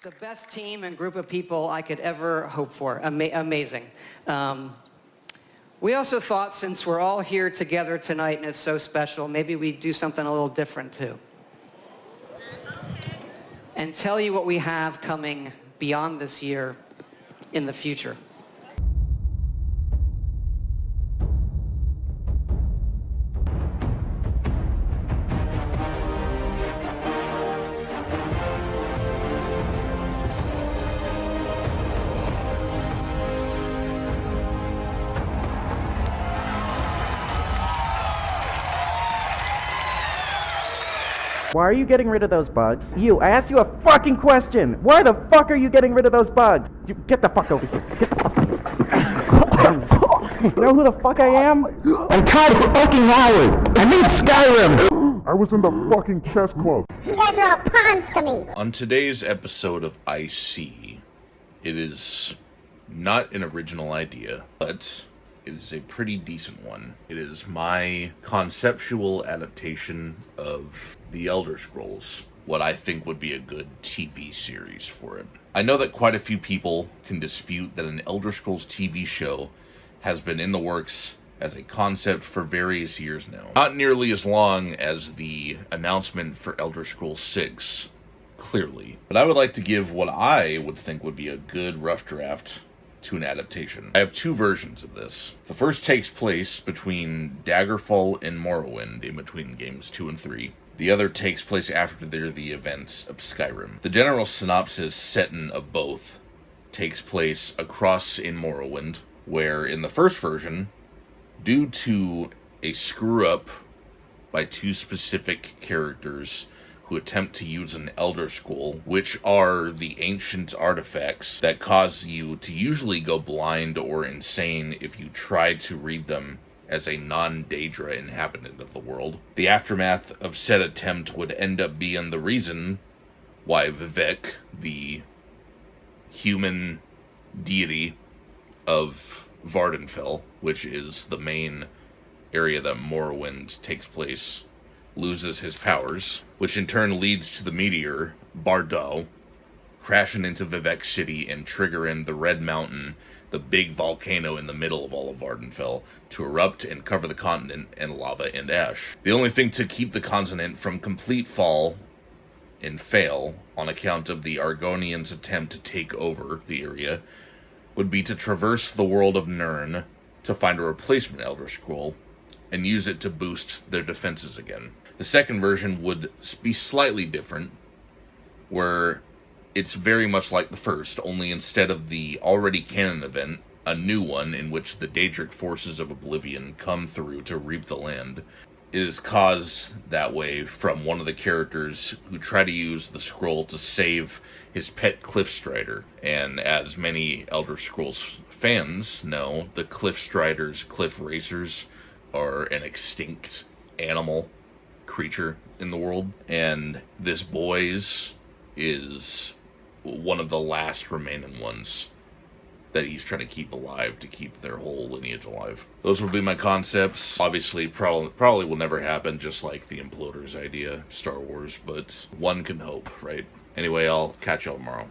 The best team and group of people I could ever hope for. Amazing. We also thought, since we're all here together tonight and it's so special, maybe we'd do something a little different too. And tell you what we have coming beyond this year in the future. Why are you getting rid of those bugs? I asked you a fucking question! Why the fuck are you getting rid of those bugs? You get the fuck over here. Get the fuck over here. You know who the fuck I am? I'm Todd fucking Howard! I made Skyrim! I was in the fucking chess club. You guys are all pawns to me. On today's episode of IC, it is not an original idea, but it is a pretty decent one. It is my conceptual adaptation of The Elder Scrolls, what I think would be a good TV series for it. I know that quite a few people can dispute that an Elder Scrolls TV show has been in the works as a concept for various years now. Not nearly as long as the announcement for Elder Scrolls 6, clearly. But I would like to give what I would think would be a good rough draft to an adaptation. I have two versions of this. The first takes place between Daggerfall and Morrowind, in between games 2 and 3. The other takes place after the events of Skyrim. The general synopsis setting of both takes place across in Morrowind, where in the first version, due to a screw-up by two specific characters who attempt to use an Elder Scroll, which are the ancient artifacts that cause you to usually go blind or insane if you try to read them as a non-Daedra inhabitant of the world. The aftermath of said attempt would end up being the reason why Vivek, the human deity of Vardenfell, which is the main area that Morrowind takes place, loses his powers, which in turn leads to the meteor, Bardo, crashing into Vivek City and triggering the Red Mountain, the big volcano in the middle of all of Vardenfell, to erupt and cover the continent in lava and ash. The only thing to keep the continent from complete fall and fail, on account of the Argonians' attempt to take over the area, would be to traverse the world of Nirn to find a replacement Elder Scroll and use it to boost their defenses again. The second version would be slightly different, where it's very much like the first, only instead of the already canon event, a new one in which the Daedric forces of Oblivion come through to reap the land. It is caused that way from one of the characters who try to use the scroll to save his pet Cliffstrider. And as many Elder Scrolls fans know, the Cliffstriders, Cliff Racers, are an extinct animal creature in the world, and this boy's is one of the last remaining ones that he's trying to keep alive to keep their whole lineage alive. Those would be my concepts. Obviously, probably will never happen, just like the Imploders idea, Star Wars, but one can hope, right? Anyway, I'll catch y'all tomorrow.